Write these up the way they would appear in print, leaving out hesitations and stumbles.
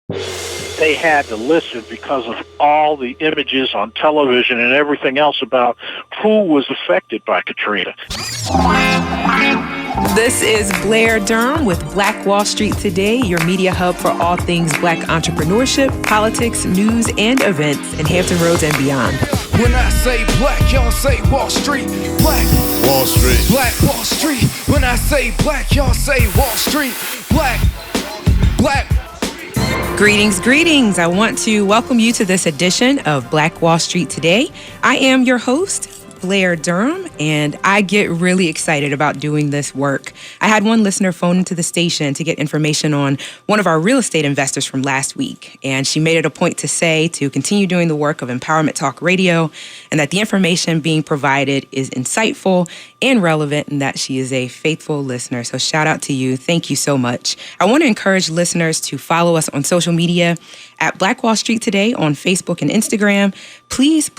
They had to listen because of all the images on television and everything else about who was affected by Katrina. This is Blair Durham with Black Wall Street Today, your media hub for all things Black entrepreneurship, politics, news, and events in Hampton Roads and beyond. When I say black, y'all say Wall Street. Black Wall Street. Black Wall Street. When I say black, y'all say Wall Street. Black. Greetings. I want to welcome you to this edition of Black Wall Street Today. I am your host, Blair Durham, and I get really excited about doing this work. I had one listener phone into the station to get information on one of our real estate investors from last week, and she made it a point to say to continue doing the work of Empowerment Talk Radio and that the information being provided is insightful and relevant and that she is a faithful listener. So shout out to you. Thank you so much. I want to encourage listeners to follow us on social media at Black Wall Street Today on Facebook and Instagram. Please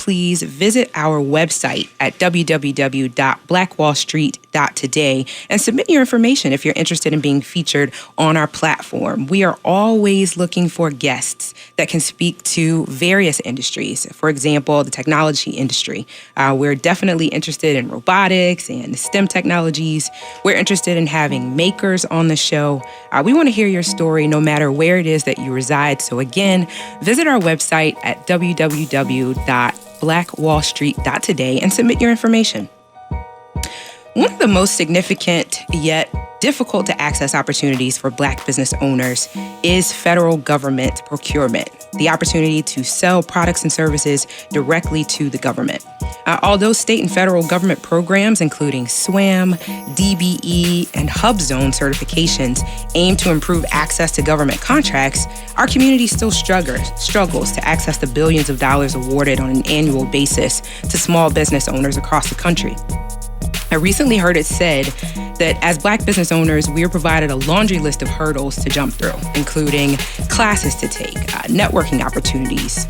visit our website at www.blackwallstreet.today and submit your information if you're interested in being featured on our platform. We are always looking for guests that can speak to various industries. For example, the technology industry. We're definitely interested in robotics and STEM technologies. We're interested in having makers on the show. We want to hear your story no matter where it is that you reside. So again, visit our website at www.blackwallstreet.today and submit your information. One of the most significant yet difficult to access opportunities for Black business owners is federal government procurement, the opportunity to sell products and services directly to the government. Although state and federal government programs, including SWAM, DBE, and HubZone certifications, aim to improve access to government contracts, our community still struggles to access the billions of dollars awarded on an annual basis to small business owners across the country. I recently heard it said that as Black business owners, we are provided a laundry list of hurdles to jump through, including classes to take, networking opportunities,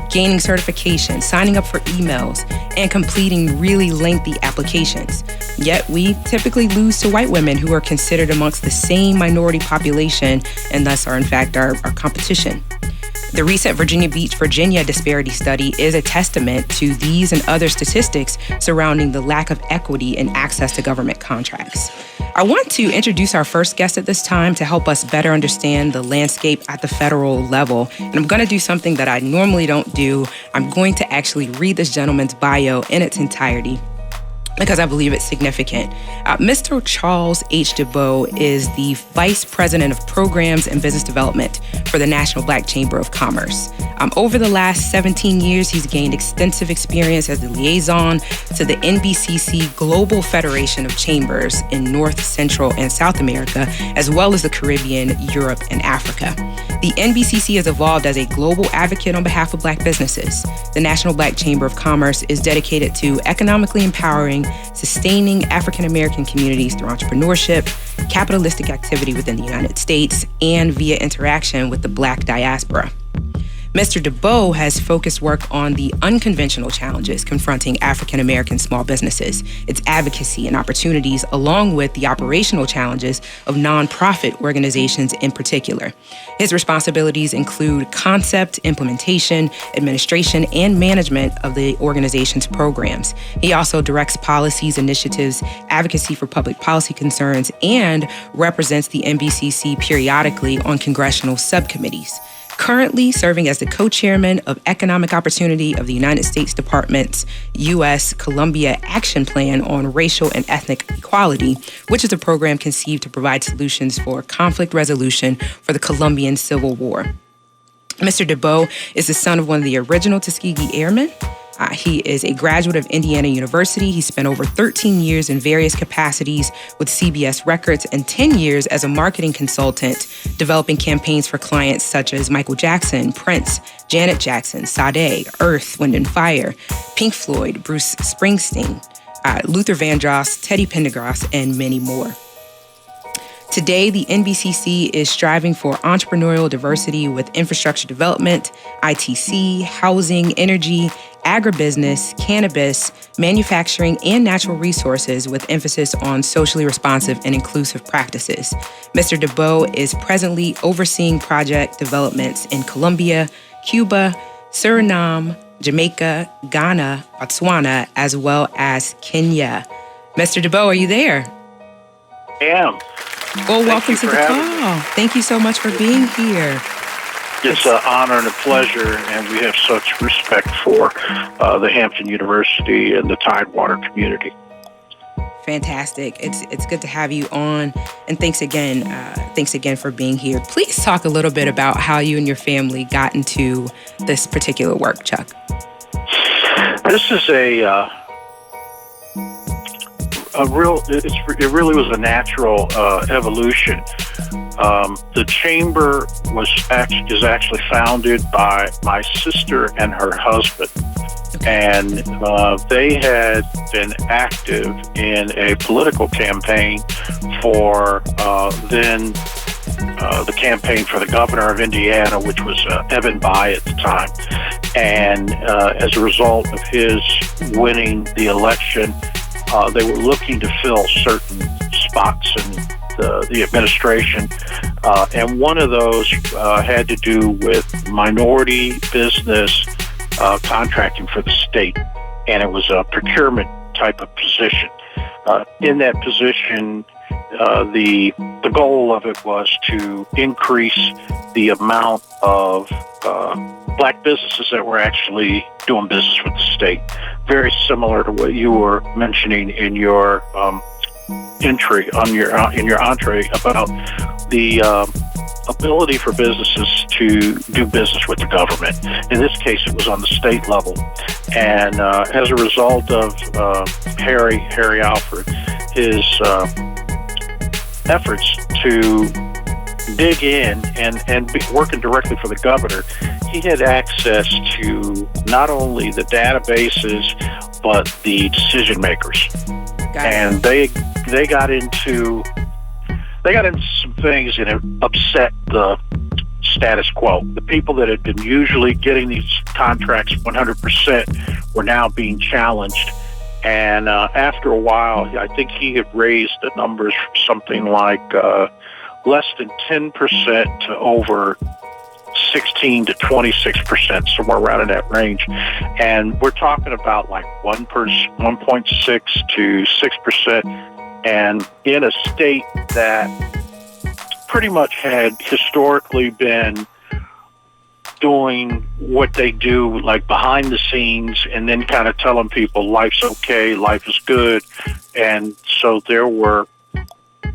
gaining certification, signing up for emails, and completing really lengthy applications. Yet we typically lose to white women who are considered amongst the same minority population and thus are in fact our competition. The recent Virginia Beach, Virginia disparity study is a testament to these and other statistics surrounding the lack of equity in access to government contracts. I want to introduce our first guest at this time to help us better understand the landscape at the federal level. And I'm going to do something that I normally don't do. I'm going to actually read this gentleman's bio in its entirety, because I believe it's significant. Mr. Charles H. DeBow is the Vice President of Programs and Business Development for the National Black Chamber of Commerce. Over the last 17 years, he's gained extensive experience as the liaison to the NBCC Global Federation of Chambers in North, Central, and South America, as well as the Caribbean, Europe, and Africa. The NBCC has evolved as a global advocate on behalf of Black businesses. The National Black Chamber of Commerce is dedicated to economically empowering, sustaining African American communities through entrepreneurship, capitalistic activity within the United States, and via interaction with the Black diaspora. Mr. DeBow has focused work on the unconventional challenges confronting African American small businesses, its advocacy and opportunities, along with the operational challenges of nonprofit organizations in particular. His responsibilities include concept, implementation, administration, and management of the organization's programs. He also directs policies, initiatives, advocacy for public policy concerns, and represents the NBCC periodically on congressional subcommittees. Currently serving as the co-chairman of Economic Opportunity of the United States Department's U.S. Columbia Action Plan on Racial and Ethnic Equality, which is a program conceived to provide solutions for conflict resolution for the Colombian Civil War. Mr. DeBow is the son of one of the original Tuskegee Airmen. He is a graduate of Indiana University. He spent over 13 years in various capacities with CBS Records and 10 years as a marketing consultant, developing campaigns for clients such as Michael Jackson, Prince, Janet Jackson, Sade, Earth, Wind and Fire, Pink Floyd, Bruce Springsteen, Luther Vandross, Teddy Pendergrass, and many more. Today, the NBCC is striving for entrepreneurial diversity with infrastructure development, ITC, housing, energy, agribusiness, cannabis, manufacturing, and natural resources with emphasis on socially responsive and inclusive practices. Mr. DeBow is presently overseeing project developments in Colombia, Cuba, Suriname, Jamaica, Ghana, Botswana, as well as Kenya. Mr. DeBow, are you there? I am. Well, welcome to the call. Thank you so much for being here. It's an honor and a pleasure, and we have such respect for the Hampton University and the Tidewater community. Fantastic. It's good to have you on, and thanks again for being here. Please talk a little bit about how you and your family got into this particular work, Chuck. This is it really was a natural evolution. The chamber is actually founded by my sister and her husband, and they had been active in a political campaign for the campaign for the governor of Indiana, which was Evan Bayh at the time. And as a result of his winning the election, they were looking to fill certain spots in the administration. And one of those had to do with minority business contracting for the state. And it was a procurement type of position. In that position, the goal of it was to increase the amount of black businesses that were actually doing business with the state. Very similar to what you were mentioning in your entree about the ability for businesses to do business with the government. In this case, it was on the state level. And as a result of Harry Alford, his efforts to dig in and be working directly for the governor, he had access to not only the databases, but the decision makers. And they got into some things, and it upset the status quo. The people that had been usually getting these contracts 100% were now being challenged. And after a while, I think he had raised the numbers from something like less than 10% to over 16 to 26%, somewhere around in that range. And we're talking about like 1.6 to 6%. And in a state that pretty much had historically been doing what they do, like behind the scenes, and then kind of telling people life's okay, life is good. And so there were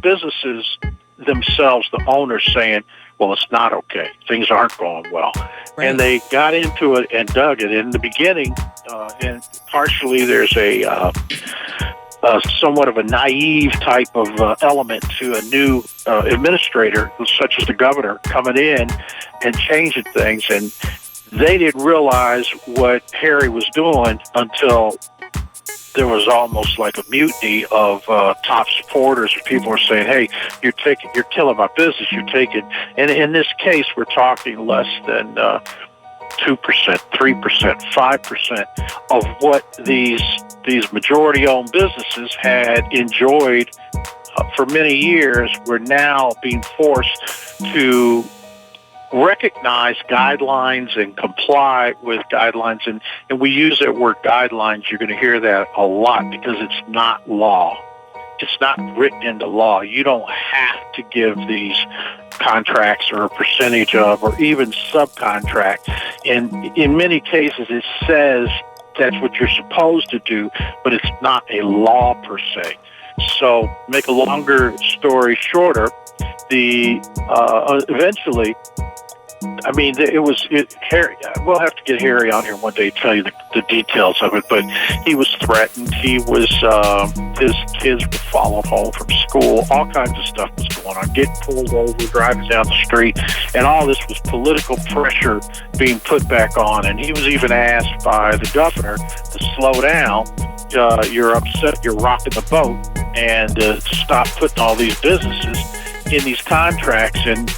businesses themselves, the owners, saying, well, it's not okay. Things aren't going well. Right. And they got into it and dug it. In the beginning, and partially there's a somewhat of a naive type of element to a new administrator, such as the governor, coming in and changing things. And they didn't realize what Harry was doing until there was almost like a mutiny of top supporters. People were saying, hey, you're killing my business, you're taking. And in this case, we're talking less than 2%, 3%, 5% of what these majority-owned businesses had enjoyed for many years were now being forced to recognize guidelines and comply with guidelines. And we use that word guidelines. You're going to hear that a lot because it's not law. It's not written into law. You don't have to give these contracts or a percentage of, or even subcontract. And in many cases, it says that's what you're supposed to do, but it's not a law per se. So, make a longer story shorter, eventually, I mean, Harry. We'll have to get Harry on here one day to tell you the details of it. But he was threatened. He was his kids were followed home from school. All kinds of stuff was going on. Getting pulled over, driving down the street, and all this was political pressure being put back on. And he was even asked by the governor to slow down. You're upset. You're rocking the boat, and to stop putting all these businesses in these contracts, and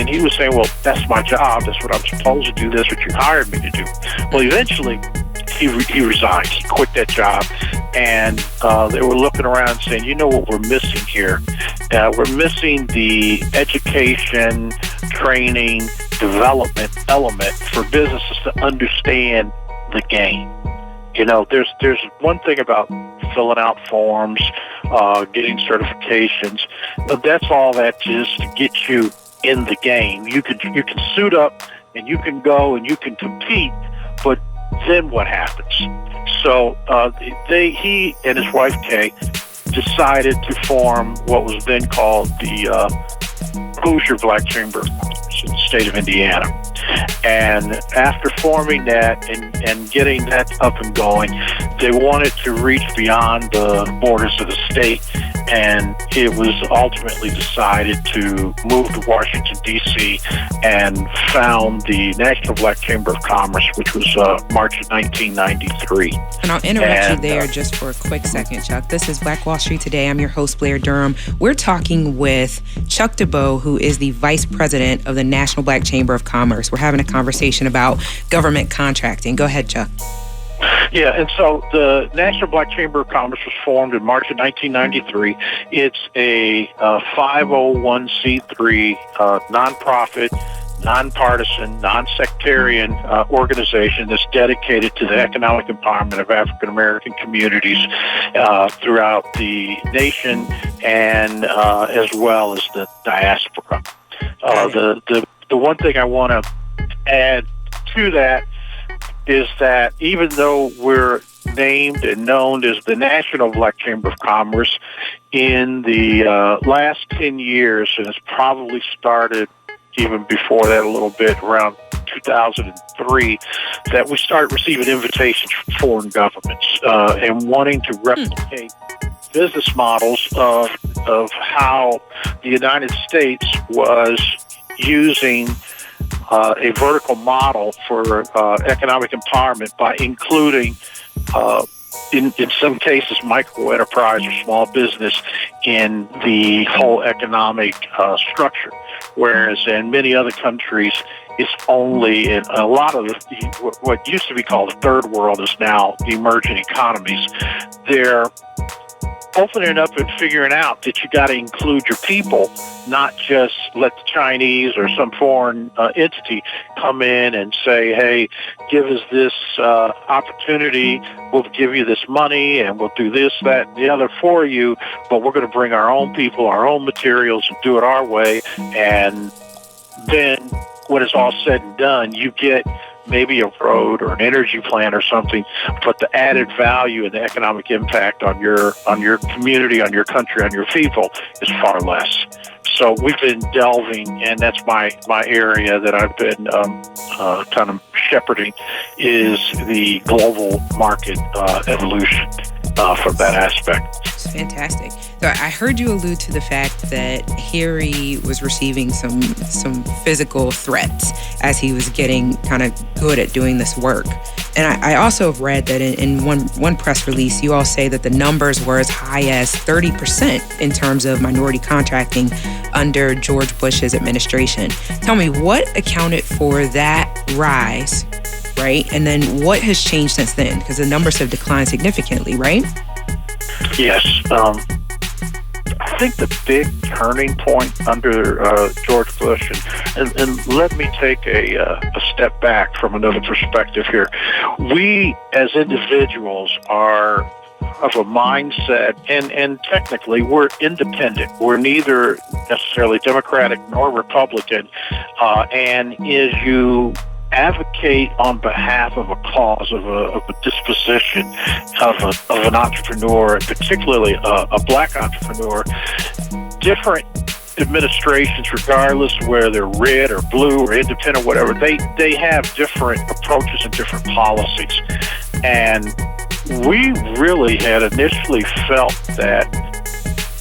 he was saying, well, that's my job. That's what I'm supposed to do. That's what you hired me to do. Well, eventually, he resigned. He quit that job, and they were looking around saying, you know what we're missing here? We're missing the education, training, development element for businesses to understand the game. You know, there's one thing about filling out forms, getting certifications, but that's all that is to get you in the game. You can suit up and you can go and you can compete, but then what happens? So he and his wife Kay decided to form what was then called the Hoosier Black Chamber of Commerce in the state of Indiana. And after forming that and getting that up and going, they wanted to reach beyond the borders of the state, and it was ultimately decided to move to Washington, D.C. and found the National Black Chamber of Commerce, which was March of 1993. And I'll interrupt you there just for a quick second, Chuck. This is Black Wall Street Today. I'm your host, Blair Durham. We're talking with Chuck DeBow, who is the Vice President of the National Black Chamber of Commerce. We're having a conversation about government contracting. Go ahead, Chuck. Yeah, and so the National Black Chamber of Commerce was formed in March of 1993. It's a 501c3 nonprofit, nonpartisan, non-sectarian organization that's dedicated to the economic empowerment of African American communities throughout the nation and as well as the diaspora. The one thing I want to add to that is that even though we're named and known as the National Black Chamber of Commerce, in the last 10 years, and it's probably started even before that a little bit, around 2003, that we started receiving invitations from foreign governments and wanting to replicate business models of how the United States was using a vertical model for economic empowerment by including, in some cases, micro enterprise or small business in the whole economic structure. Whereas in many other countries, it's only in a lot of what used to be called the third world is now the emerging economies. They're opening up and figuring out that you got to include your people, not just let the Chinese or some foreign entity come in and say, hey, give us this opportunity, we'll give you this money, and we'll do this, that, and the other for you, but we're going to bring our own people, our own materials, and do it our way. And then when it's all said and done, you get maybe a road or an energy plant or something, but the added value and the economic impact on your community, on your country, on your people is far less. So we've been delving, and that's my area that I've been kind of shepherding, is the global market evolution from that aspect. It's fantastic. So I heard you allude to the fact that Harry was receiving some physical threats as he was getting kind of good at doing this work. And I also have read that in one press release, you all say that the numbers were as high as 30% in terms of minority contracting under George Bush's administration. Tell me, what accounted for that rise, right? And then what has changed since then? Because the numbers have declined significantly, right? Yes. I think the big turning point under George Bush, and let me take a step back from another perspective here. We as individuals are of a mindset, and technically we're independent. We're neither necessarily Democratic nor Republican, and as you advocate on behalf of a cause, of a disposition, of an entrepreneur, particularly a black entrepreneur, different administrations, regardless of whether they're red or blue or independent, whatever, they have different approaches and different policies. And we really had initially felt that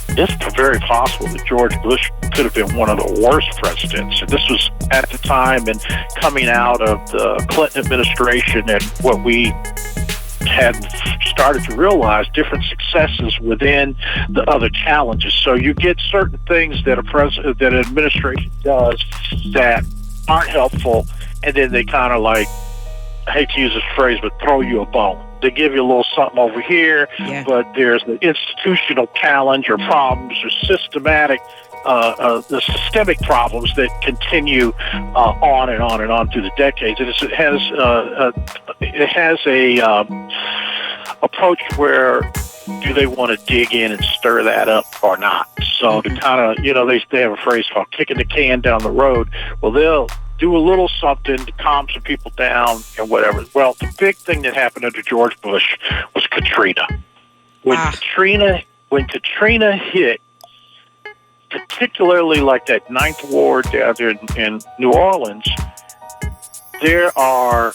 it's very possible that George Bush could have been one of the worst presidents. And this was at the time and coming out of the Clinton administration and what we had started to realize different successes within the other challenges. So you get certain things that that an administration does that aren't helpful, and then they kind of like, I hate to use this phrase, but throw you a bone. They give you a little something over here, but there's the institutional challenge or problems or the systemic problems that continue on and on and on through the decades. And it has a approach where do they want to dig in and stir that up or not? So to kind of, they have a phrase called kicking the can down the road. Well, they'll do a little something to calm some people down and whatever. Well, the big thing that happened under George Bush was Katrina. When Katrina hit, particularly like that Ninth Ward down there in New Orleans, there are,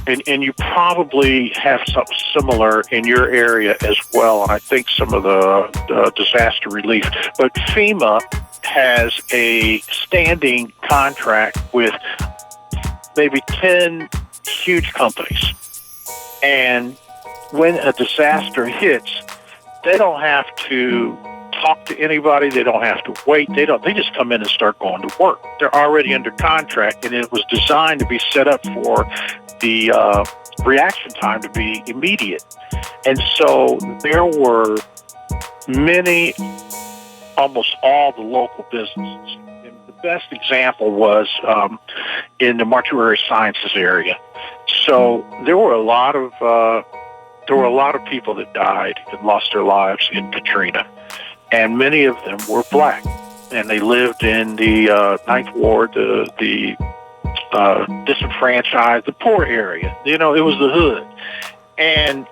and you probably have something similar in your area as well, and I think some of the disaster relief, but FEMA has a standing contract with maybe 10 huge companies. And when a disaster hits, they don't have to talk to anybody. They don't have to wait. They just come in and start going to work. They're already under contract, and it was designed to be set up for the reaction time to be immediate. And so there were many, almost all the local businesses. And the best example was in the mortuary sciences area. So there were a lot of people that died and lost their lives in Katrina, and many of them were black, and they lived in the Ninth Ward, the disenfranchised, the poor area. It was the hood, and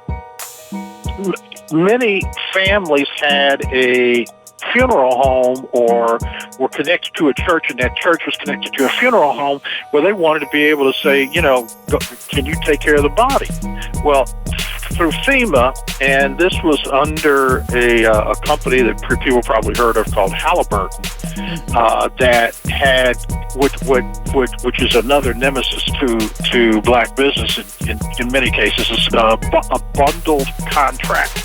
many families had a funeral home or were connected to a church, and that church was connected to a funeral home where they wanted to be able to say, can you take care of the body? Well, through FEMA, and this was under a company that people probably heard of called Halliburton, that had, which is another nemesis to black business in many cases, is a bundled contract.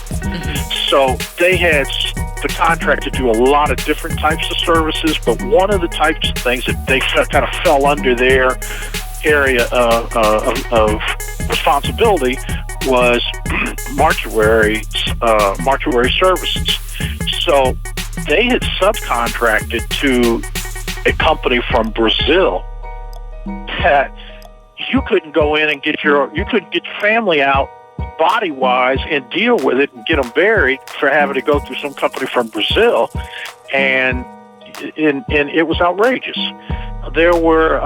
So they had the contract to do a lot of different types of services, but one of the types of things that they kind of fell under their area of responsibility was mortuary services. So they had subcontracted to a company from Brazil that you couldn't go in and you couldn't get your family out body-wise and deal with it and get them buried for having to go through some company from Brazil, and it was outrageous. There were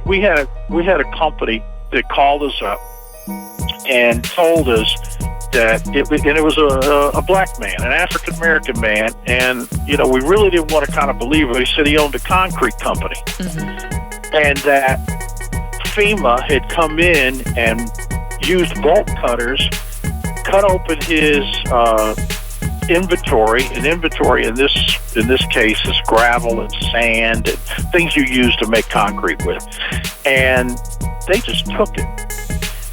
we had a company that called us up and told us that it was a black man, an African American man, and we really didn't want to kind of believe it. He said he owned a concrete company, and that FEMA had come in and used bolt cutters, cut open his inventory. And inventory in this case is gravel and sand and things you use to make concrete with, and they just took it.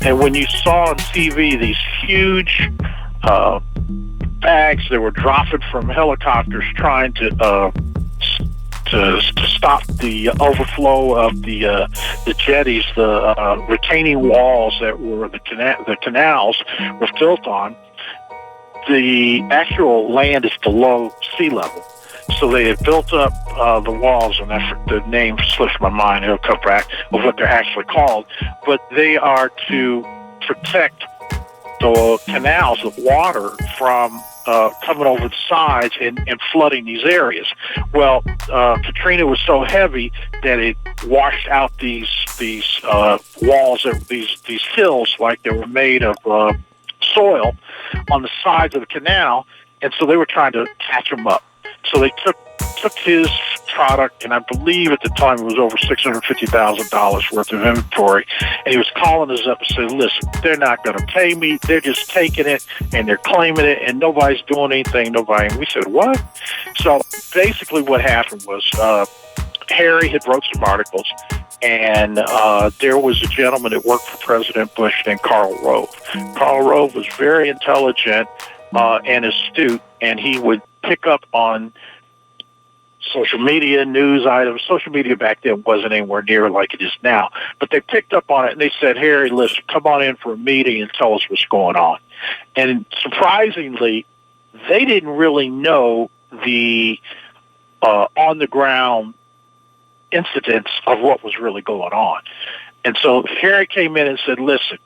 And when you saw on TV these huge bags that were dropping from helicopters trying to stop the overflow of the jetties, the retaining walls that were the canals were built on, the actual land is below sea level. So they had built up the walls, and the name slips my mind. It'll come back of what they're actually called, but they are to protect the canals of water from coming over the sides and flooding these areas. Well, Katrina was so heavy that it washed out these walls, these hills, like they were made of soil on the sides of the canal, and so they were trying to catch them up. So they took his product, and I believe at the time it was over $650,000 worth of inventory, and he was calling us up and said, listen, they're not going to pay me. They're just taking it, and they're claiming it, and nobody's doing anything. And we said, what? So basically what happened was Harry had wrote some articles, And there was a gentleman that worked for President Bush named Karl Rove. Karl Rove was very intelligent and astute, and he would pick up on social media, news items. Social media back then wasn't anywhere near like it is now. But they picked up on it, and they said, Harry, listen, come on in for a meeting and tell us what's going on. And surprisingly, they didn't really know the on-the-ground incidents of what was really going on. And so Harry came in and said, listen,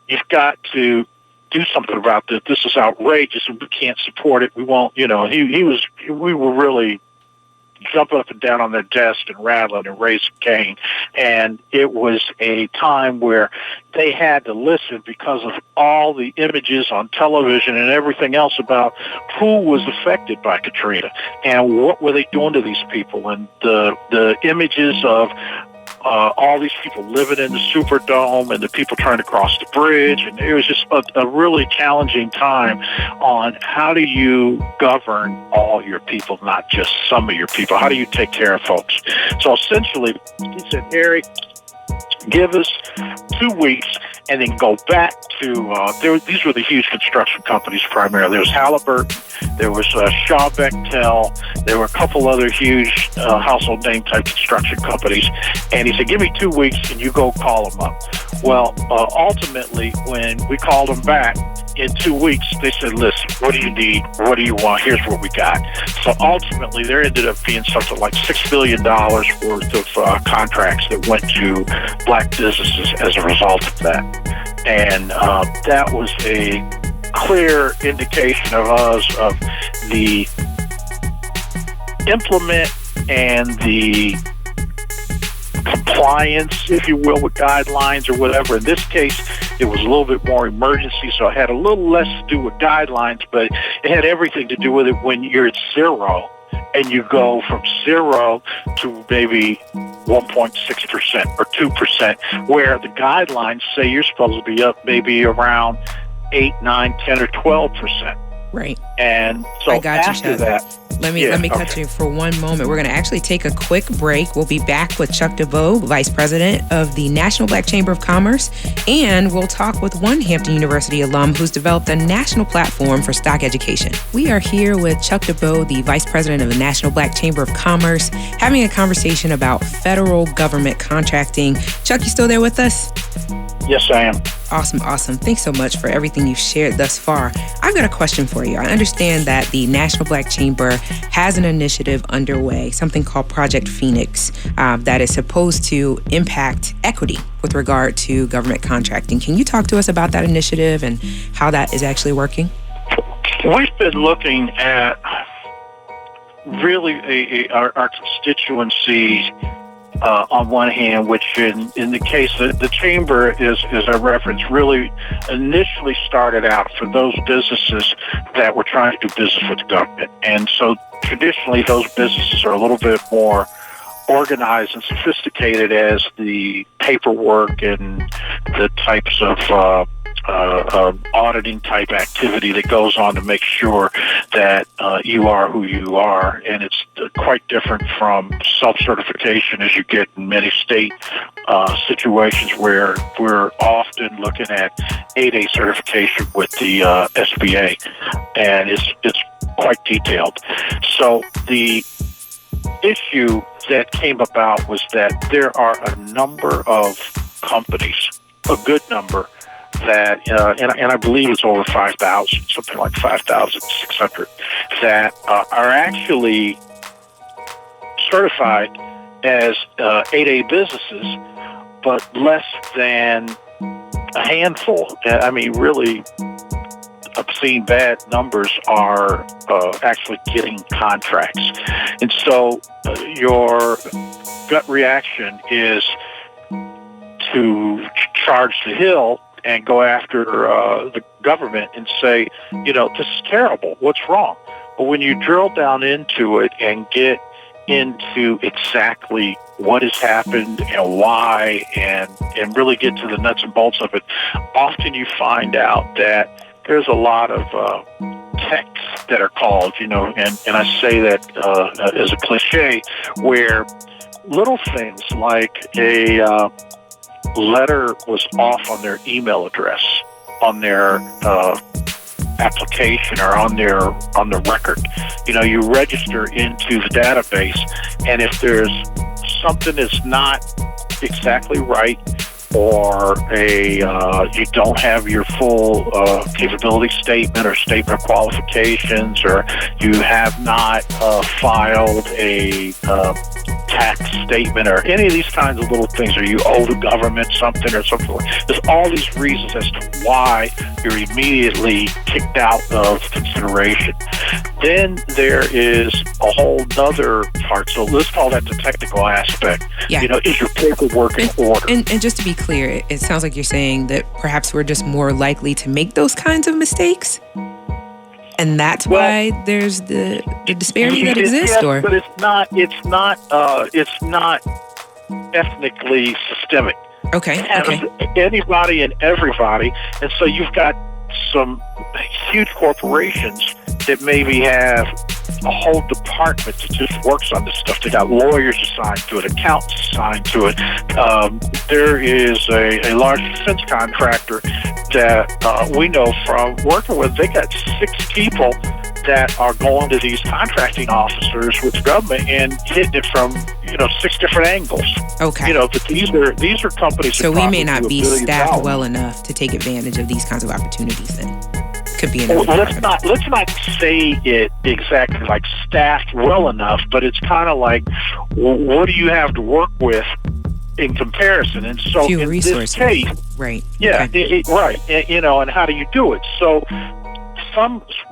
you've got to do something about this. This is outrageous, and we can't support it. We won't, we were really jumping up and down on their desk and rattling and raising Cain. And it was a time where they had to listen because of all the images on television and everything else about who was affected by Katrina and what were they doing to these people, and the images of all these people living in the Superdome and the people trying to cross the bridge. And it was just a really challenging time on how do you govern all your people, not just some of your people. How do you take care of folks? So essentially, he said, Harry, give us 2 weeks and then go back to, these were the huge construction companies primarily. There was Halliburton, there was Shaw Bechtel, there were a couple other huge household name type construction companies. And he said, give me 2 weeks and you go call them up. Well, ultimately, when we called them back in 2 weeks, they said, listen, what do you need? What do you want? Here's what we got. So ultimately, there ended up being something like $6 billion worth of contracts that went to black businesses as a result of that. And that was a clear indication of us of the implement and the compliance, if you will, with guidelines or whatever. In this case, it was a little bit more emergency, so it had a little less to do with guidelines, but it had everything to do with it when you're at zero and you go from 0 to maybe 1.6% or 2%, where the guidelines say you're supposed to be up maybe around 8, 9, 10, or 12%. Right. And so I got after you, that... Let me cut you for one moment. We're going to actually take a quick break. We'll be back with Chuck DeVoe, Vice President of the National Black Chamber of Commerce, and we'll talk with one Hampton University alum who's developed a national platform for stock education. We are here with Chuck DeVoe, the Vice President of the National Black Chamber of Commerce, having a conversation about federal government contracting. Chuck, you still there with us? Yes, I am. Awesome. Thanks so much for everything you've shared thus far. I've got a question for you. I understand that the National Black Chamber has an initiative underway, something called Project Phoenix, that is supposed to impact equity with regard to government contracting. Can you talk to us about that initiative and how that is actually working? We've been looking at really our constituency on one hand, which in the case of the chamber is a reference, really initially started out for those businesses that were trying to do business with the government. And so traditionally those businesses are a little bit more organized and sophisticated as the paperwork and the types of auditing type activity that goes on to make sure that you are who you are. And it's quite different from self-certification as you get in many state situations where we're often looking at 8A certification with the SBA, and it's quite detailed. So the issue that came about was that there are a number of companies, a good number, that, and I believe it's over 5,000, something like 5,600, that are actually certified as 8A businesses, but less than a handful. I mean, really obscene bad numbers are actually getting contracts. And so your gut reaction is to charge the hill and go after the government and say, this is terrible. What's wrong? But when you drill down into it and get into exactly what has happened and why and really get to the nuts and bolts of it, often you find out that there's a lot of texts that are called, and I say that as a cliche, where little things like a letter was off on their email address, on their application, or on the record. You register into the database, and if there's something that's not exactly right, or you don't have your full capability statement or statement of qualifications, or you have not filed a tax statement, or any of these kinds of little things, or you owe the government something or something. There's all these reasons as to why you're immediately kicked out of consideration. Then there is a whole other part. So let's call that the technical aspect. Yeah. Is your paperwork in order? And just to be clear, it sounds like you're saying that perhaps we're just more likely to make those kinds of mistakes, and that's why there's the disparity that exists. Yes, but it's not ethnically systemic. Okay. Anybody and everybody, and so you've got some huge corporations that maybe have a whole department that just works on this stuff. They got lawyers assigned to it, accountants assigned to it. There is a large defense contractor that we know from working with. They got 6 people that are going to these contracting officers with the government and hitting it from 6 different angles. Okay. But these are companies. So that we may not be staffed $1 billion. well enough to take advantage of these kinds of opportunities. Then could be Well, another. let's not say it exactly like staffed well enough, but it's kind of like, what do you have to work with in comparison? And so Few in resources. this case, Right. yeah, Okay. right, and how do you do it? So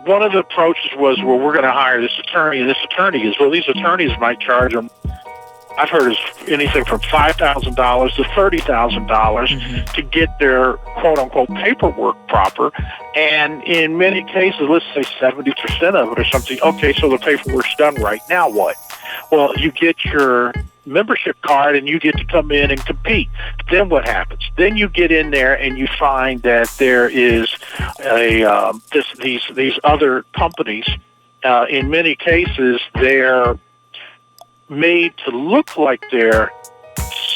one of the approaches was, well, we're going to hire this attorney, and this attorney is, well, these attorneys might charge them, I've heard anything from $5,000 to $30,000 to get their quote-unquote paperwork proper. And in many cases, let's say 70% of it or something, okay, so the paperwork's done right. Now what? Well, you get your membership card and you get to come in and compete. Then what happens? Then you get in there and you find that there is these other companies. In many cases, they're made to look like they're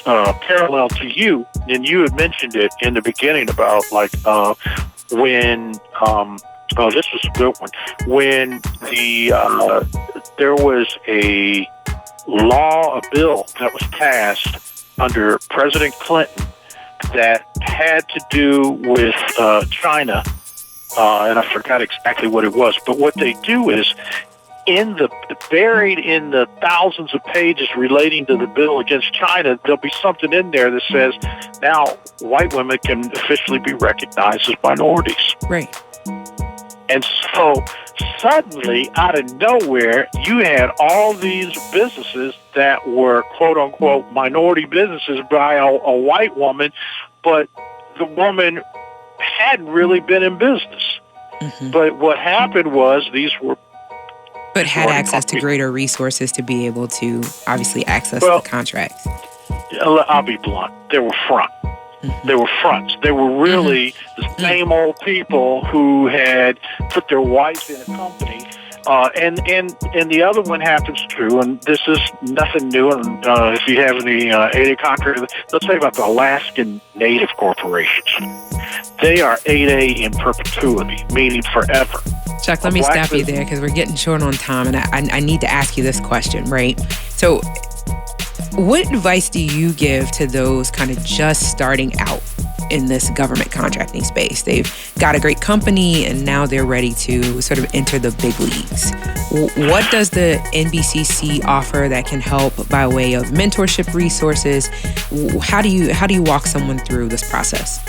parallel to you. And you had mentioned it in the beginning about when this was a good one, when there was a bill that was passed under President Clinton that had to do with China, and I forgot exactly what it was, but what they do is, buried in the thousands of pages relating to the bill against China, there'll be something in there that says now white women can officially be recognized as minorities. Right. And so suddenly, out of nowhere, you had all these businesses that were quote-unquote minority businesses by a white woman, but the woman hadn't really been in business. Mm-hmm. But what happened was but had access to greater resources to be able to obviously access the contracts. I'll be blunt. They were front. Mm-hmm. They were fronts. They were really the same old people who had put their wife in a company. And the other one happens too, and this is nothing new. And if you have any 8A contractors, let's say about the Alaskan Native corporations. They are 8A in perpetuity, meaning forever. Chuck, let me stop you there because we're getting short on time, and I need to ask you this question, right? So what advice do you give to those kind of just starting out in this government contracting space? They've got a great company and now they're ready to sort of enter the big leagues. What does the NBCC offer that can help by way of mentorship resources? How do you walk someone through this process?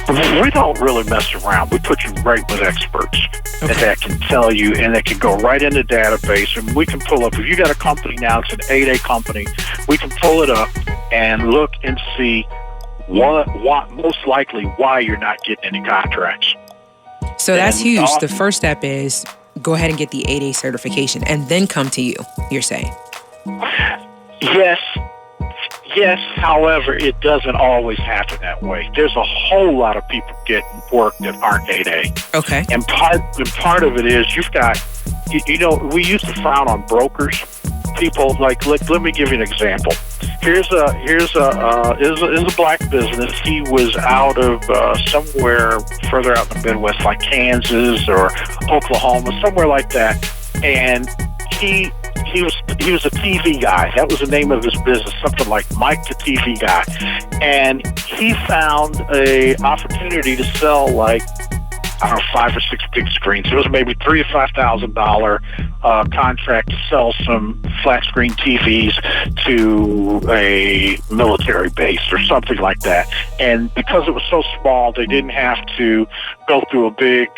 We don't really mess around. We put you right with experts that can tell you, and that can go right in the database, and we can pull up. If you got a company now, it's an 8A company, we can pull it up and look and see what most likely why you're not getting any contracts. So that's huge. The first step is go ahead and get the 8A certification and then come to you, you're saying? Yes, however, it doesn't always happen that way. There's a whole lot of people getting work that aren't 8A. Okay. And part of it is you've got, we used to frown on brokers, people let me give you an example. Here's a black business. He was out of somewhere further out in the Midwest, like Kansas or Oklahoma, somewhere like that, and he was a TV guy. That was the name of his business, something like Mike the TV Guy, and he found a opportunity to sell like, I don't know, 5 or 6 big screens. It was maybe $3,000 to $5,000 contract to sell some flat screen TVs to a military base or something like that. And because it was so small, they didn't have to go through a big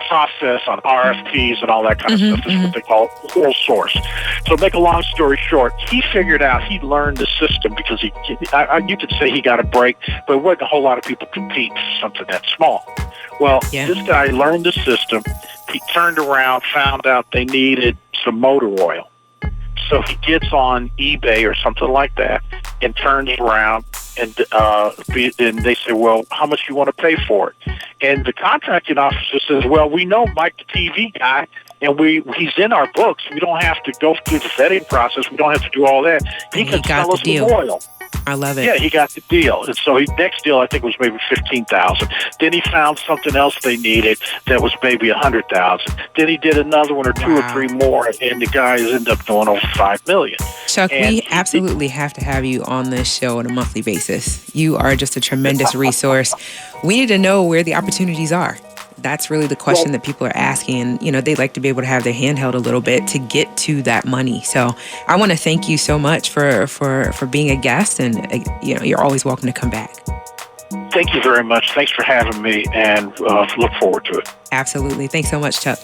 process on RFPs and all that kind of stuff. That's what they call sole source. So make a long story short, he figured out, he learned the system because you could say he got a break, but it wasn't a whole lot of people compete for something that small. Well, This guy learned the system. He turned around, found out they needed some motor oil. So he gets on eBay or something like that and turns around and they say, well, how much you want to pay for it? And the contracting officer says, well, we know Mike the TV guy, and he's in our books. We don't have to go through the vetting process. We don't have to do all that. He can sell us the oil. I love it. Yeah, he got the deal. And so his next deal, I think, was maybe $15,000. Then he found something else they needed that was maybe $100,000. Then he did another one or two or three more, and the guys ended up going over $5 million. Chuck, we absolutely have to have you on this show on a monthly basis. You are just a tremendous resource. We need to know where the opportunities are. That's really the question that people are asking. And, they like to be able to have their hand held a little bit to get to that money. So I want to thank you so much for being a guest. And, you're always welcome to come back. Thank you very much. Thanks for having me, and look forward to it. Absolutely. Thanks so much, Chuck.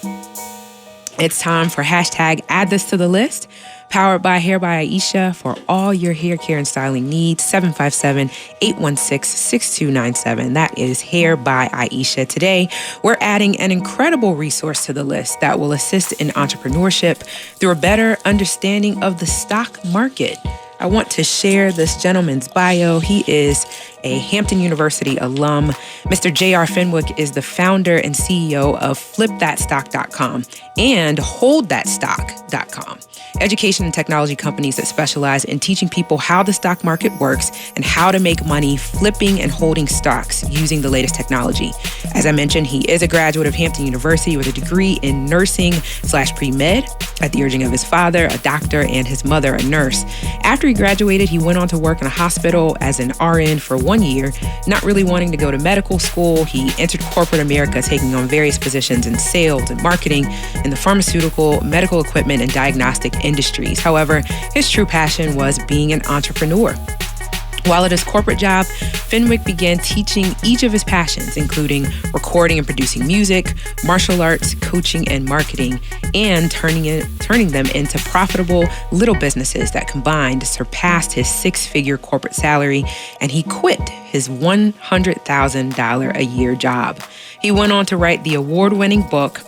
It's time for hashtag add this to the list. Powered by Hair by Aisha. For all your hair care and styling needs, 757-816-6297. That is Hair by Aisha. Today, we're adding an incredible resource to the list that will assist in entrepreneurship through a better understanding of the stock market. I want to share this gentleman's bio. He is a Hampton University alum. Mr. J.R. Fenwick is the founder and CEO of flipthatstock.com and holdthatstock.com, education and technology companies that specialize in teaching people how the stock market works and how to make money flipping and holding stocks using the latest technology. As I mentioned, he is a graduate of Hampton University with a degree in nursing/pre-med at the urging of his father, a doctor, and his mother, a nurse. After he graduated, he went on to work in a hospital as an RN for 1 year. Not really wanting to go to medical school, he entered corporate America, taking on various positions in sales and marketing in the pharmaceutical, medical equipment, and diagnostic industries. However, his true passion was being an entrepreneur. While at his corporate job, Fenwick began teaching each of his passions, including recording and producing music, martial arts, coaching, and marketing, and turning them into profitable little businesses that combined surpassed his 6-figure corporate salary, and he quit his $100,000 a year job. He went on to write the award-winning book,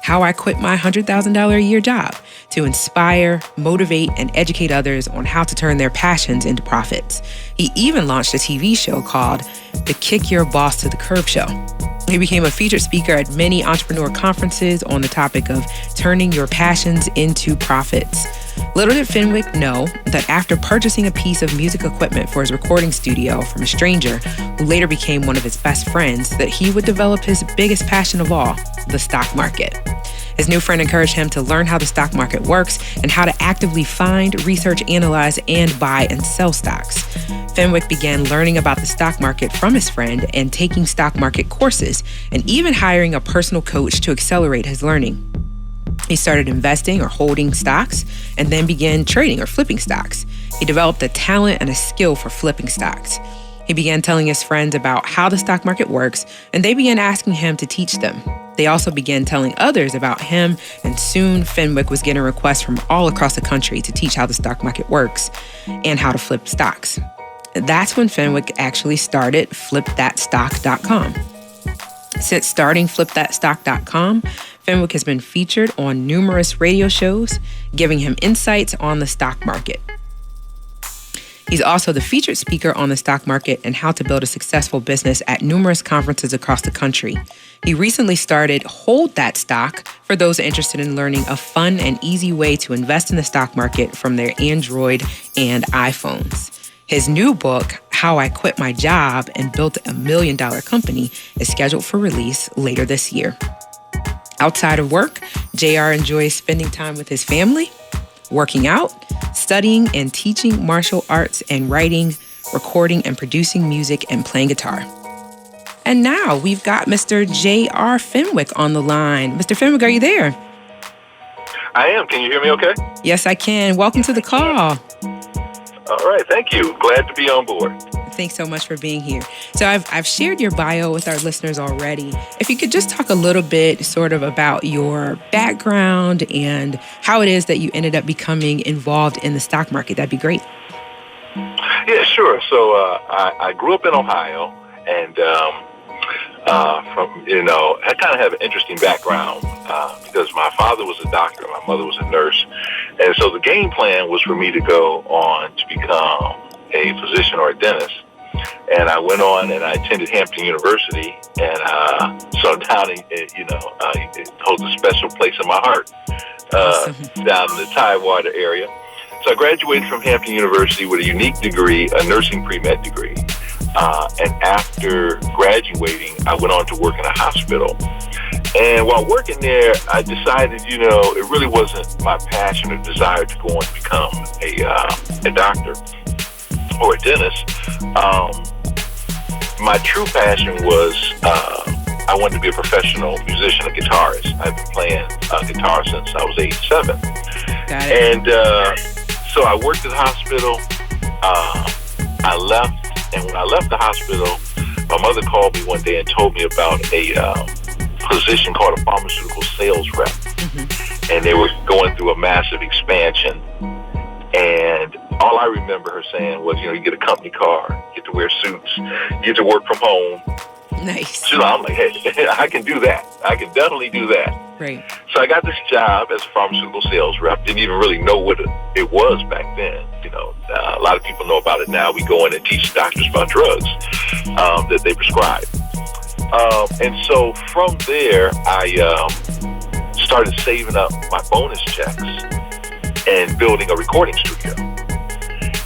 How I Quit My $100,000 a Year Job, to inspire, motivate, and educate others on how to turn their passions into profits. He even launched a TV show called The Kick Your Boss to the Curb Show. He became a featured speaker at many entrepreneur conferences on the topic of turning your passions into profits. Little did Fenwick know that after purchasing a piece of music equipment for his recording studio from a stranger, who later became one of his best friends, that he would develop his biggest passion of all, the stock market. His new friend encouraged him to learn how the stock market works and how to actively find, research, analyze, and buy and sell stocks. Fenwick began learning about the stock market from his friend and taking stock market courses, and even hiring a personal coach to accelerate his learning. He started investing or holding stocks and then began trading or flipping stocks. He developed a talent and a skill for flipping stocks. He began telling his friends about how the stock market works, and they began asking him to teach them. They also began telling others about him, and soon Fenwick was getting requests from all across the country to teach how the stock market works and how to flip stocks. That's when Fenwick actually started flipthatstock.com. Since starting flipthatstock.com, Fenwick has been featured on numerous radio shows, giving him insights on the stock market. He's also the featured speaker on the stock market and how to build a successful business at numerous conferences across the country. He recently started Hold That Stock for those interested in learning a fun and easy way to invest in the stock market from their Android and iPhones. His new book, How I Quit My Job and Built a $1 million Company, is scheduled for release later this year. Outside of work, JR enjoys spending time with his family, working out, studying and teaching martial arts, and writing, recording and producing music, and playing guitar. And now we've got Mr. J.R. Fenwick on the line. Mr. Fenwick, are you there? I am. Can you hear me okay? Yes, I can. Welcome to the call. All right. Thank you. Glad to be on board. Thanks so much for being here. So I've shared your bio with our listeners already. If you could just talk a little bit sort of about your background and how it is that you ended up becoming involved in the stock market, that'd be great. Yeah, sure. So I grew up in Ohio, and I kind of have an interesting background because my father was a doctor, my mother was a nurse, and so the game plan was for me to go on to become a physician or a dentist. And I went on and I attended Hampton University, and so down in, it holds a special place in my heart down in the Tidewater area. So I graduated from Hampton University with a unique degree, a nursing pre-med degree. And after graduating, I went on to work in a hospital. And while working there, I decided, it really wasn't my passion or desire to go on to become a doctor or a dentist. My true passion was I wanted to be a professional musician, a guitarist. I've been playing guitar since I was age 7. Got it. And so I worked at the hospital. I left. And when I left the hospital, my mother called me one day and told me about a position called a pharmaceutical sales rep. Mm-hmm. And they were going through a massive expansion. And all I remember her saying was, you get a company car, you get to wear suits, you get to work from home. Nice. So I'm like, hey, I can do that. I can definitely do that. Right. So I got this job as a pharmaceutical sales rep. Didn't even really know what it was back then. A lot of people know about it now. We go in and teach doctors about drugs that they prescribe. And so from there, I started saving up my bonus checks and building a recording studio.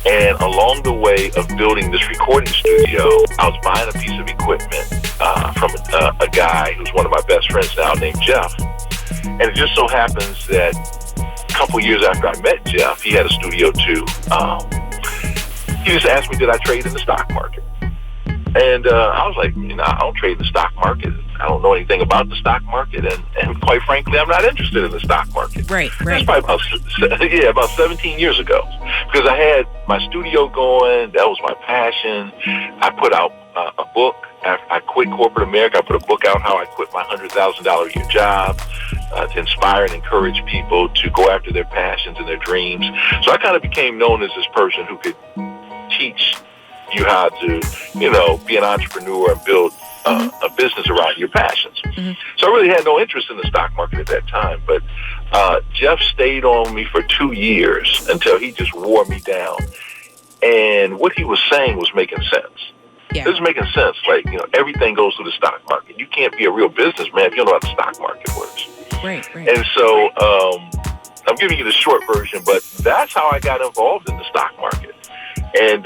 And along the way of building this recording studio, I was buying a piece of equipment from a guy who's one of my best friends now named Jeff. And it just so happens that a couple years after I met Jeff, he had a studio too. He just asked me, did I trade in the stock market? And I was like, I don't trade in the stock market. I don't know anything about the stock market. And quite frankly, I'm not interested in the stock market. Right. That's probably about 17 years ago. Because I had my studio going. That was my passion. I put out a book. I quit corporate America. I put a book out, How I Quit My $100,000 a Year Job, to inspire and encourage people to go after their passions and their dreams. So I kind of became known as this person who could teach you how to, be an entrepreneur and build a business around your passions. Mm-hmm. So I really had no interest in the stock market at that time. But Jeff stayed on me for 2 years until he just wore me down. And what he was saying was making sense. Yeah. This is making sense. Like, everything goes through the stock market. You can't be a real businessman if you don't know how the stock market works. Right. And so I'm giving you the short version, but that's how I got involved in the stock market. And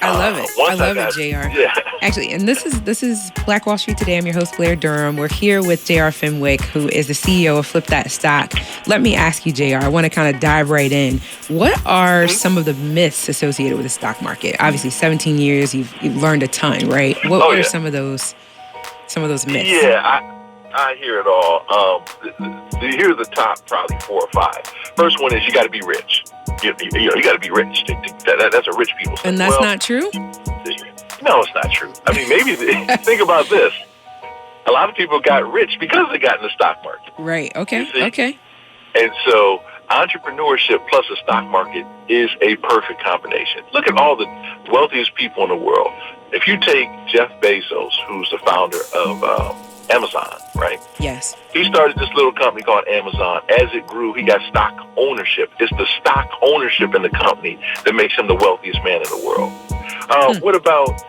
I love it. I love it, JR. Yeah. Actually, and this is Black Wall Street Today. I'm your host, Blair Durham. We're here with JR Fenwick, who is the CEO of Flip That Stock. Let me ask you, JR, I want to kind of dive right in. What are some of the myths associated with the stock market? Obviously, 17 years, you've learned a ton, right? What are some of those myths? Yeah, I hear it all. Here's the top probably 4 or 5. First one is you got to be rich. You got to be rich. That's a rich people's thing. And that's not true? No, it's not true. I mean, maybe think about this. A lot of people got rich because they got in the stock market. Right. Okay. Okay. And so entrepreneurship plus the stock market is a perfect combination. Look at all the wealthiest people in the world. If you take Jeff Bezos, who's the founder of Amazon, right? Yes. He started this little company called Amazon. As it grew, he got stock ownership. It's the stock ownership in the company that makes him the wealthiest man in the world. What about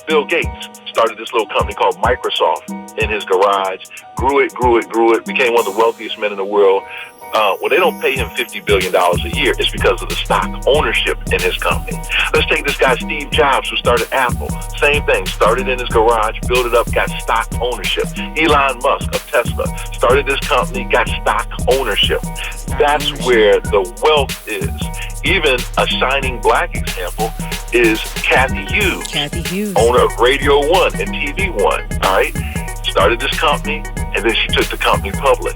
Bill Gates? Started this little company called Microsoft in his garage, grew it, became one of the wealthiest men in the world. Well, they don't pay him $50 billion a year. It's because of the stock ownership in his company. Let's take this guy, Steve Jobs, who started Apple. Same thing, started in his garage, built it up, got stock ownership. Elon Musk of Tesla started this company, got stock ownership. That's where the wealth is. Even a shining black example is Kathy Hughes. Owner of Radio One and TV One, all right? Started this company, and then she took the company public.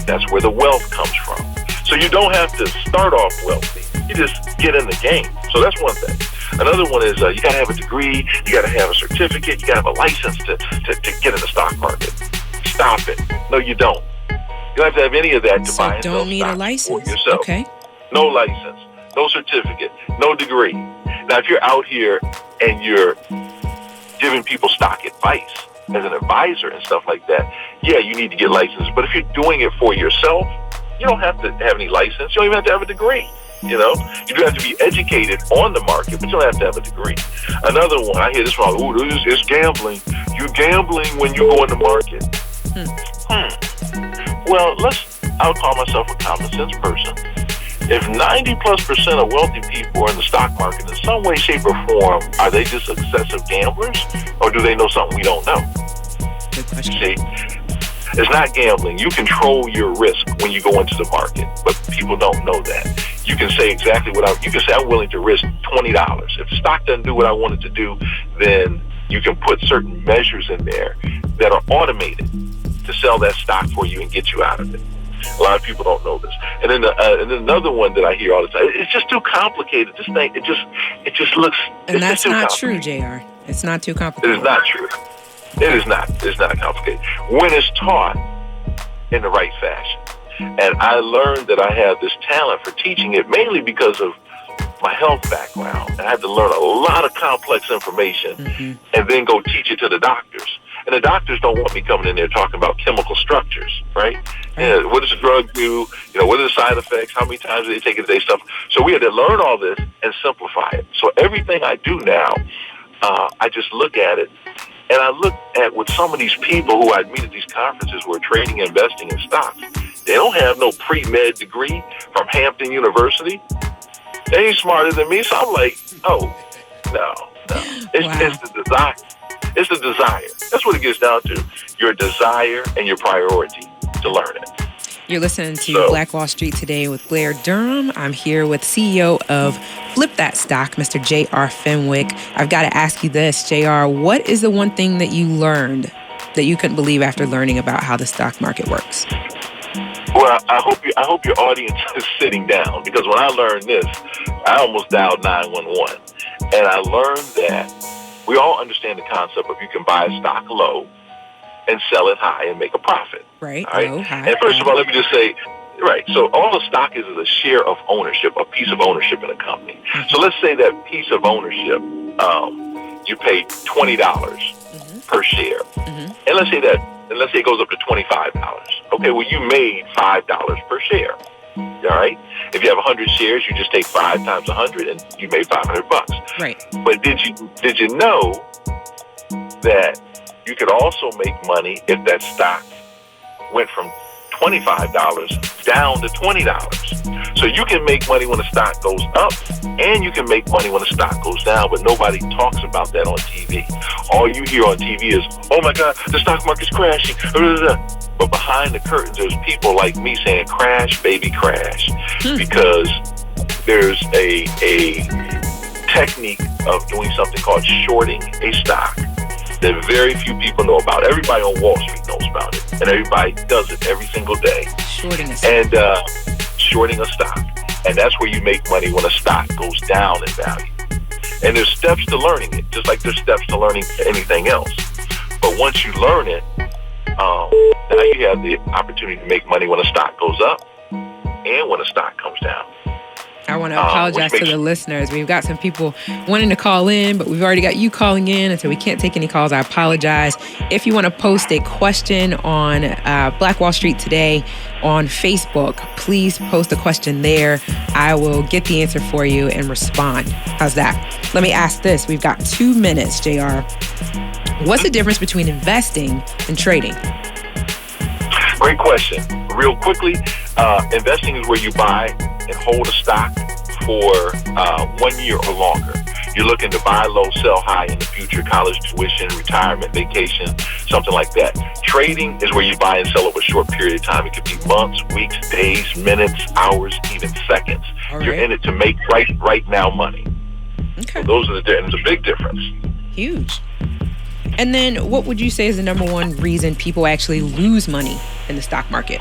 That's where the wealth comes from. So you don't have to start off wealthy. You just get in the game. So that's one thing. Another one is you got to have a degree, you got to have a certificate, you got to have a license to get in the stock market. Stop it. No, you don't. You don't have to have any of that to buy and sell don't need stock a license for yourself. Okay. No license, no certificate, no degree. Now, if you're out here and you're giving people stock advice as an advisor and stuff like that, yeah, you need to get licensed. But if you're doing it for yourself, you don't have to have any license. You don't even have to have a degree. You know, you do have to be educated on the market, but you don't have to have a degree. Another one, I hear this one, it's gambling. You're gambling when you go in the market. Well, I'll call myself a common sense person. If 90+% of wealthy people are in the stock market in some way, shape, or form, are they just excessive gamblers, or do they know something we don't know? Good question. See, it's not gambling. You control your risk when you go into the market, but people don't know that. You can say exactly you can say, I'm willing to risk $20. If the stock doesn't do what I want it to do, then you can put certain measures in there that are automated to sell that stock for you and get you out of it. A lot of people don't know this. And then another one that I hear all the time, it's just too complicated. This thing, it just looks. And that's not true, JR. It's not too complicated. It is not true. It is not. It's not complicated. When it's taught in the right fashion. And I learned that I have this talent for teaching it mainly because of my health background. And I had to learn a lot of complex information and then go teach it to the doctors. And the doctors don't want me coming in there talking about chemical structures, right? Yeah, what does the drug do? What are the side effects? How many times do they take it a day? Stuff. So we had to learn all this and simplify it. So everything I do now, I just look at it, and I look at what some of these people who I meet at these conferences who are trading and investing in stocks, they don't have no pre-med degree from Hampton University. They ain't smarter than me. So I'm like, oh, no. It's the desire. It's the desire. That's what it gets down to. Your desire and your priority to learn it. You're listening to Black Wall Street Today with Blair Durham. I'm here with CEO of Flip That Stock, Mr. J.R. Fenwick. I've got to ask you this, J.R. What is the one thing that you learned that you couldn't believe after learning about how the stock market works? Well, I hope your audience is sitting down, because when I learned this, I almost dialed 911. And I learned that we all understand the concept of you can buy a stock low and sell it high and make a profit. Right. All right? Low, high, and first of all, let me just say, right, so all a stock is a share of ownership, a piece of ownership in a company. So let's say that piece of ownership, you pay $20 per share. And let's say it goes up to $25. Okay, well, you made $5 per share. All right? If you have 100 shares, you just take 5 times 100 and you made $500. Right. But did you know that you could also make money if that stock went from $25 down to $20? So you can make money when the stock goes up, and you can make money when the stock goes down, but nobody talks about that on TV. All you hear on TV is, oh my God, the stock market's crashing. But behind the curtains, there's people like me saying, crash, baby, crash. Because there's a technique of doing something called shorting a stock that very few people know about. Everybody on Wall Street knows about it, and everybody does it every single day. Shorting a stock. And shorting a stock. And that's where you make money when a stock goes down in value. And there's steps to learning it, just like there's steps to learning anything else. But once you learn it, now you have the opportunity to make money when a stock goes up and when a stock comes down. I want to apologize to the listeners. We've got some people wanting to call in, but we've already got you calling in, and so we can't take any calls. I apologize. If you want to post a question on Black Wall Street Today on Facebook, please post a question there. I will get the answer for you and respond. How's that? Let me ask this. We've got 2 minutes, JR. What's the difference between investing and trading? Great question. Real quickly, investing is where you buy and hold a stock for 1 year or longer. You're looking to buy low, sell high in the future, college tuition, retirement, vacation, something like that. Trading is where you buy and sell over a short period of time. It could be months, weeks, days, minutes, hours, even seconds. Right. You're in it to make right now money. Okay. So those are and it's a big difference. Huge. And then what would you say is the number one reason people actually lose money in the stock market?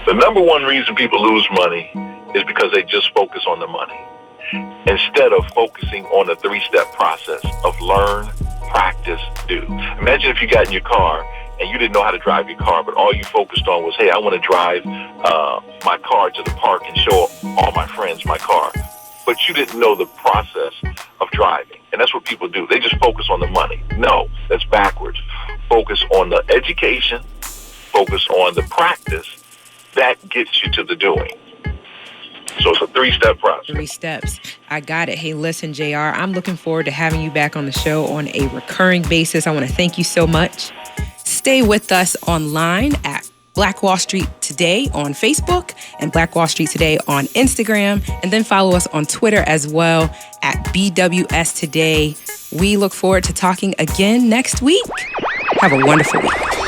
The number one reason people lose money is because they just focus on the money instead of focusing on the 3-step process of learn, practice, do. Imagine if you got in your car and you didn't know how to drive your car, but all you focused on was, hey, I want to drive my car to the park and show all my friends my car. But you didn't know the process of driving. And that's what people do. They just focus on the money. No, that's backwards. Focus on the education, focus on the practice. That gets you to the doing. So it's a 3-step process. 3 steps. I got it. Hey, listen, JR, I'm looking forward to having you back on the show on a recurring basis. I want to thank you so much. Stay with us online at Black Wall Street Today on Facebook and Black Wall Street Today on Instagram. And then follow us on Twitter as well at BWS Today. We look forward to talking again next week. Have a wonderful week.